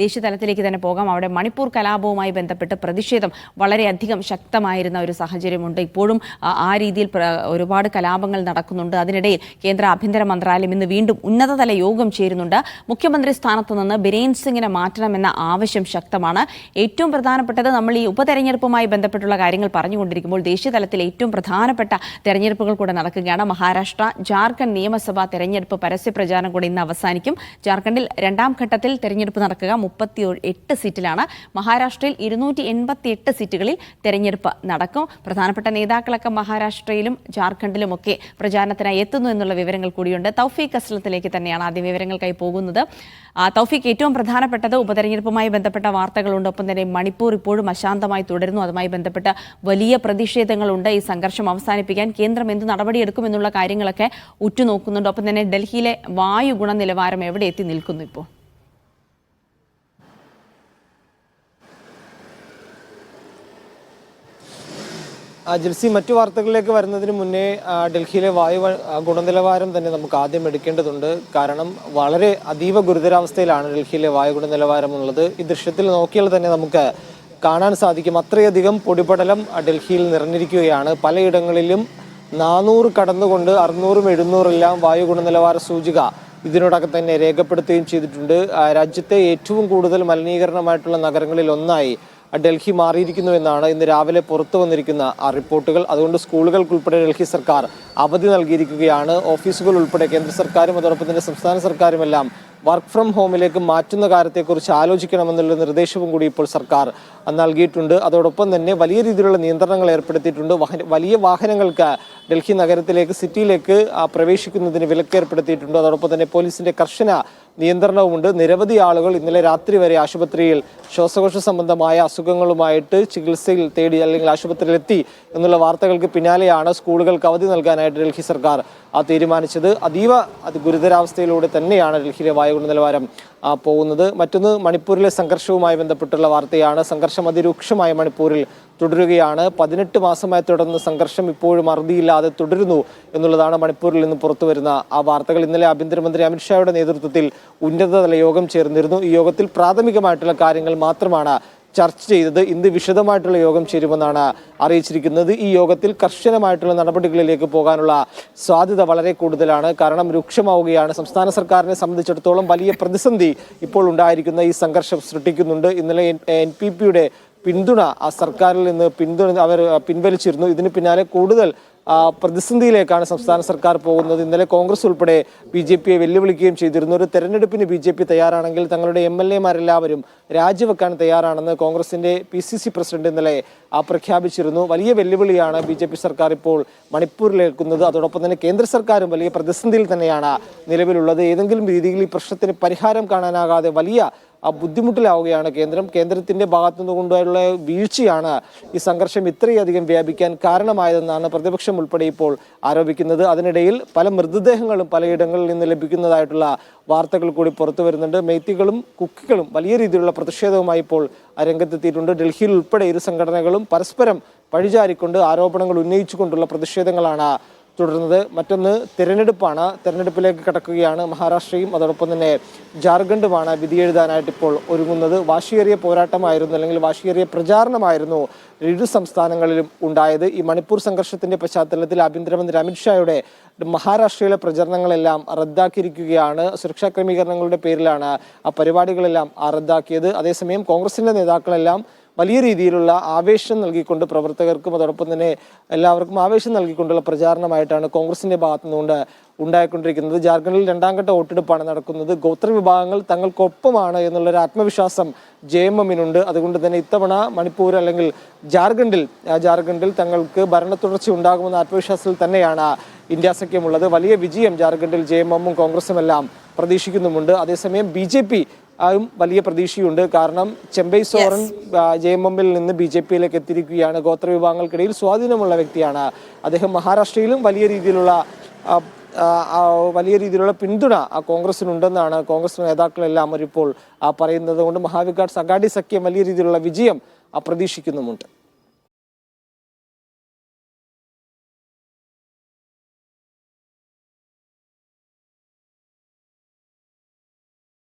ദേശീയ തലത്തിലേക്ക് തന്നെ പോകാം. അവിടെ മണിപ്പൂർ കലാപവുമായി ബന്ധപ്പെട്ട് പ്രതിഷേധം വളരെയധികം ശക്തമായിരുന്ന ഒരു സാഹചര്യമുണ്ട്. ഇപ്പോഴും ആ രീതിയിൽ ഒരുപാട് കലാപങ്ങൾ നടക്കുന്നുണ്ട്. അതിനിടയിൽ കേന്ദ്ര ആഭ്യന്തര മന്ത്രാലയം ഇന്ന് വീണ്ടും ഉന്നതതല യോഗം ചേരുന്നുണ്ട്. മുഖ്യമന്ത്രി സ്ഥാനത്ത് നിന്ന് ബിരേൻ സിംഗിനെ മാറ്റണമെന്ന ആവശ്യം ശക്തമാണ്. ഏറ്റവും പ്രധാനപ്പെട്ടത് നമ്മൾ ഈ ഉപതെരഞ്ഞെടുപ്പുമായി ബന്ധപ്പെട്ടുള്ള കാര്യങ്ങൾ പറഞ്ഞുകൊണ്ടിരിക്കുമ്പോൾ ദേശീയ തലത്തിൽ ഏറ്റവും പ്രധാനപ്പെട്ട തെരഞ്ഞെടുപ്പുകൾ കൂടെ നടക്കുകയാണ്. മഹാരാഷ്ട്ര, ജാർഖണ്ഡ് നിയമസഭാ തെരഞ്ഞെടുപ്പ് പരസ്യ പ്രചാരണം കൂടെ ഇന്ന് അവസാനിക്കും. ജാർഖണ്ഡിൽ രണ്ടാം ഘട്ടത്തിൽ തെരഞ്ഞെടുപ്പ് നടക്കുക 38 സീറ്റിലാണ്. മഹാരാഷ്ട്രയിൽ 288 സീറ്റുകളിൽ തെരഞ്ഞെടുപ്പ് നടക്കും. പ്രധാനപ്പെട്ട നേതാക്കളൊക്കെ മഹാരാഷ്ട്രയിലും ജാർഖണ്ഡിലുമൊക്കെ പ്രചാരണത്തിനായി എത്തുന്നു എന്നുള്ള വിവരങ്ങൾ കൂടിയുണ്ട്. തൗഫീഖ് അസ്ലത്തിലേക്ക് തന്നെയാണ് ആദ്യ വിവരങ്ങൾക്കായി പോകുന്നത്. തൗഫീഖ്, ഏറ്റവും പ്രധാനപ്പെട്ടത് ഉപതെരഞ്ഞെടുപ്പുമായി ബന്ധപ്പെട്ട വാർത്തകളുണ്ട്. ഒപ്പം തന്നെ മണിപ്പൂർ ഇപ്പോഴും അശാന്തമായി തുടരുന്നു. അതുമായി ബന്ധപ്പെട്ട വലിയ പ്രതിഷേധങ്ങളുണ്ട്. ഈ സംഘർഷം അവസാനിപ്പിക്കാൻ കേന്ദ്രം എന്ത് നടപടിയെടുക്കുമെന്നുള്ള കാര്യങ്ങളൊക്കെ ഉറ്റുനോക്കുന്നുണ്ട്. ഒപ്പം തന്നെ ഡൽഹിയിലെ വായു ഗുണനിലവാരം എവിടെ എത്തി നിൽക്കുന്നു ഇപ്പോൾ? ജിൽസി, മറ്റു വാർത്തകളിലേക്ക് വരുന്നതിന് മുന്നേ ഡൽഹിയിലെ വായു ഗുണനിലവാരം തന്നെ നമുക്ക് ആദ്യം എടുക്കേണ്ടതുണ്ട്. കാരണം വളരെ അതീവ ഗുരുതരാവസ്ഥയിലാണ് ഡൽഹിയിലെ വായു ഗുണനിലവാരം ഉള്ളത്. ഈ ദൃശ്യത്തിൽ നോക്കിയാൽ തന്നെ നമുക്ക് കാണാൻ സാധിക്കും. അത്രയധികം പൊടിപടലം ഡൽഹിയിൽ നിറഞ്ഞിരിക്കുകയാണ്. പലയിടങ്ങളിലും 400 കടന്നുകൊണ്ട് 600, 700 വായു ഗുണനിലവാര സൂചിക ഇതിനോടകം തന്നെ രേഖപ്പെടുത്തുകയും ചെയ്തിട്ടുണ്ട്. രാജ്യത്തെ ഏറ്റവും കൂടുതൽ മലിനീകരണമായിട്ടുള്ള നഗരങ്ങളിൽ ഒന്നായി ഡൽഹി മാറിയിരിക്കുന്നുവെന്നാണ് ഇന്ന് രാവിലെ പുറത്തു വന്നിരിക്കുന്ന റിപ്പോർട്ടുകൾ. അതുകൊണ്ട് സ്കൂളുകൾക്കുൾപ്പെടെ ഡൽഹി സർക്കാർ അവധി നൽകിയിരിക്കുകയാണ്. ഓഫീസുകൾ ഉൾപ്പെടെ കേന്ദ്ര സർക്കാരും അതോടൊപ്പം തന്നെ സംസ്ഥാന സർക്കാരുമെല്ലാം വർക്ക് ഫ്രം ഹോമിലേക്ക് മാറ്റുന്ന കാര്യത്തെക്കുറിച്ച് ആലോചിക്കണമെന്നുള്ള നിർദ്ദേശവും കൂടി ഇപ്പോൾ സർക്കാർ നൽകിയിട്ടുണ്ട്. അതോടൊപ്പം തന്നെ വലിയ രീതിയിലുള്ള നിയന്ത്രണങ്ങൾ ഏർപ്പെടുത്തിയിട്ടുണ്ട്. വലിയ വാഹനങ്ങൾക്ക് ഡൽഹി നഗരത്തിലേക്ക്, സിറ്റിയിലേക്ക് പ്രവേശിക്കുന്നതിന് വിലക്ക് ഏർപ്പെടുത്തിയിട്ടുണ്ട്. അതോടൊപ്പം തന്നെ പോലീസിന്റെ കർശന നിയന്ത്രണവുമുണ്ട്. നിരവധി ആളുകൾ ഇന്നലെ രാത്രി വരെ ആശുപത്രിയിൽ ശ്വാസകോശ സംബന്ധമായ അസുഖങ്ങളുമായിട്ട് ചികിത്സയിൽ തേടി അല്ലെങ്കിൽ ആശുപത്രിയിലെത്തി എന്നുള്ള വാർത്തകൾക്ക് പിന്നാലെയാണ് സ്കൂളുകൾക്ക് അവധി നൽകാനായിട്ട് ഡൽഹി സർക്കാർ തീരുമാനിച്ചത്. അതീവ ഗുരുതരാവസ്ഥയിലൂടെ തന്നെയാണ് ഡൽഹിയിലെ വായു ഗുണനിലവാരം പോകുന്നത്. മറ്റൊന്ന് മണിപ്പൂരിലെ സംഘർഷവുമായി ബന്ധപ്പെട്ടുള്ള വാർത്തയാണ്. സംഘർഷം അതിരൂക്ഷമായ മണിപ്പൂരിൽ തുടരുകയാണ്. 18 മാസമായി തുടർന്ന് സംഘർഷം ഇപ്പോഴും അറുതിയില്ലാതെ തുടരുന്നു എന്നുള്ളതാണ് മണിപ്പൂരിൽ നിന്ന് പുറത്തു വരുന്ന വാർത്തകൾ. ഇന്നലെ ആഭ്യന്തരമന്ത്രി അമിത്ഷായുടെ നേതൃത്വത്തിൽ ഉന്നതതല യോഗം ചേർന്നിരുന്നു. ഈ യോഗത്തിൽ പ്രാഥമികമായിട്ടുള്ള കാര്യങ്ങൾ മാത്രമാണ് ചർച്ച ചെയ്തത്. ഇന്ന് വിശദമായിട്ടുള്ള യോഗം ചേരുമെന്നാണ് അറിയിച്ചിരിക്കുന്നത്. ഈ യോഗത്തിൽ കർശനമായിട്ടുള്ള നടപടികളിലേക്ക് പോകാനുള്ള സാധ്യത വളരെ കൂടുതലാണ്. കാരണം രൂക്ഷമാവുകയാണ്. സംസ്ഥാന സർക്കാരിനെ സംബന്ധിച്ചിടത്തോളം വലിയ പ്രതിസന്ധി ഇപ്പോൾ ഉണ്ടായിരിക്കുന്ന ഈ സംഘർഷം സൃഷ്ടിക്കുന്നുണ്ട്. ഇന്നലെ NPPയുടെ പിന്തുണ ആ സർക്കാരിൽ നിന്ന് അവർ പിൻവലിച്ചിരുന്നു. ഇതിന് പിന്നാലെ കൂടുതൽ പ്രതിസന്ധിയിലേക്കാണ് സംസ്ഥാന സർക്കാർ പോകുന്നത്. ഇന്നലെ കോൺഗ്രസ് ഉൾപ്പെടെ BJPയെ വെല്ലുവിളിക്കുകയും ചെയ്തിരുന്നു. ഒരു തെരഞ്ഞെടുപ്പിന് BJP തയ്യാറാണെങ്കിൽ തങ്ങളുടെ MLA-മാരെല്ലാവരും രാജിവെക്കാൻ തയ്യാറാണെന്ന് കോൺഗ്രസിന്റെ PCC പ്രസിഡന്റ് ഇന്നലെ പ്രഖ്യാപിച്ചിരുന്നു. വലിയ വെല്ലുവിളിയാണ് BJP സർക്കാർ ഇപ്പോൾ മണിപ്പൂരിലേൽക്കുന്നത്. അതോടൊപ്പം തന്നെ കേന്ദ്ര സർക്കാരും വലിയ പ്രതിസന്ധിയിൽ തന്നെയാണ് നിലവിലുള്ളത്. ഏതെങ്കിലും രീതിയിൽ ഈ പ്രശ്നത്തിന് പരിഹാരം കാണാനാകാതെ വലിയ ബുദ്ധിമുട്ടിലാവുകയാണ് കേന്ദ്രത്തിന്റെ ഭാഗത്തു നിന്നുകൊണ്ടുള്ള വീഴ്ചയാണ് ഈ സംഘർഷം ഇത്രയധികം വ്യാപിക്കാൻ കാരണമായതെന്നാണ് പ്രതിപക്ഷം ഉൾപ്പെടെ ഇപ്പോൾ ആരോപിക്കുന്നത്. അതിനിടയിൽ പല മൃതദേഹങ്ങളും പലയിടങ്ങളിൽ നിന്ന് ലഭിക്കുന്നതായിട്ടുള്ള വാർത്തകൾ കൂടി പുറത്തു വരുന്നുണ്ട്. മെയ്ത്തികളും കുക്കികളും വലിയ രീതിയിലുള്ള പ്രതിഷേധവുമായി ഇപ്പോൾ രംഗത്തെത്തിയിട്ടുണ്ട്. ഡൽഹിയിൽ ഉൾപ്പെടെ ഇരു സംഘടനകളും പരസ്പരം പഴിചാരിക്കൊണ്ട് ആരോപണങ്ങൾ ഉന്നയിച്ചുകൊണ്ടുള്ള പ്രതിഷേധങ്ങളാണ് തുടരുന്നത്. മറ്റൊന്ന് തിരഞ്ഞെടുപ്പാണ്. തെരഞ്ഞെടുപ്പിലേക്ക് കടക്കുകയാണ്. മഹാരാഷ്ട്രയും അതോടൊപ്പം തന്നെ ജാർഖണ്ഡുമാണ് വിധിയെഴുതാനായിട്ട് ഇപ്പോൾ ഒരുങ്ങുന്നത്. വാശിയേറിയ പോരാട്ടമായിരുന്നു അല്ലെങ്കിൽ വാശിയേറിയ പ്രചാരണമായിരുന്നു ഇരു സംസ്ഥാനങ്ങളിലും ഉണ്ടായത്. ഈ മണിപ്പൂർ സംഘർഷത്തിന്റെ പശ്ചാത്തലത്തിൽ ആഭ്യന്തരമന്ത്രി അമിത്ഷായുടെ മഹാരാഷ്ട്രയിലെ പ്രചരണങ്ങളെല്ലാം റദ്ദാക്കിയിരിക്കുകയാണ്. സുരക്ഷാ ക്രമീകരണങ്ങളുടെ പേരിലാണ് ആ പരിപാടികളെല്ലാം റദ്ദാക്കിയത്. അതേസമയം കോൺഗ്രസിന്റെ നേതാക്കളെല്ലാം വലിയ രീതിയിലുള്ള ആവേശം നൽകിക്കൊണ്ട് പ്രവർത്തകർക്കും അതോടൊപ്പം തന്നെ എല്ലാവർക്കും ആവേശം നൽകിക്കൊണ്ടുള്ള പ്രചാരണമായിട്ടാണ് കോൺഗ്രസിന്റെ ഭാഗത്തു നിന്നുകൊണ്ട് ഉണ്ടായിക്കൊണ്ടിരിക്കുന്നത്. ജാർഖണ്ഡിൽ രണ്ടാം ഘട്ട വോട്ടെടുപ്പാണ് നടക്കുന്നത്. ഗോത്ര വിഭാഗങ്ങൾ തങ്ങൾക്കൊപ്പമാണ് എന്നുള്ളൊരു ആത്മവിശ്വാസം JMMനുണ്ട്. അതുകൊണ്ട് തന്നെ ഇത്തവണ മണിപ്പൂർ അല്ലെങ്കിൽ ജാർഖണ്ഡിൽ തങ്ങൾക്ക് ഭരണ തുടർച്ച ഉണ്ടാകുമെന്ന ആത്മവിശ്വാസത്തിൽ തന്നെയാണ് ഇന്ത്യ സഖ്യമുള്ളത്. വലിയ വിജയം ജാർഖണ്ഡിൽ JMMും കോൺഗ്രസും എല്ലാം പ്രതീക്ഷിക്കുന്നുമുണ്ട്. അതേസമയം BJP വലിയ പ്രതീക്ഷയുണ്ട്. കാരണം ചെമ്പൈ സോറൻ JMMൽ നിന്ന് BJPയിലേക്ക് എത്തിയിരിക്കുകയാണ്. ഗോത്ര വിഭാഗങ്ങൾക്കിടയിൽ സ്വാധീനമുള്ള വ്യക്തിയാണ് അദ്ദേഹം. മഹാരാഷ്ട്രയിലും വലിയ രീതിയിലുള്ള പിന്തുണ കോൺഗ്രസിനുണ്ടെന്നാണ് കോൺഗ്രസ് നേതാക്കളെല്ലാം ഇപ്പോൾ പറയുന്നത്. കൊണ്ട് മഹാവികാസ് അഘാടി സഖ്യം വലിയ രീതിയിലുള്ള വിജയം പ്രതീക്ഷിക്കുന്നുമുണ്ട്.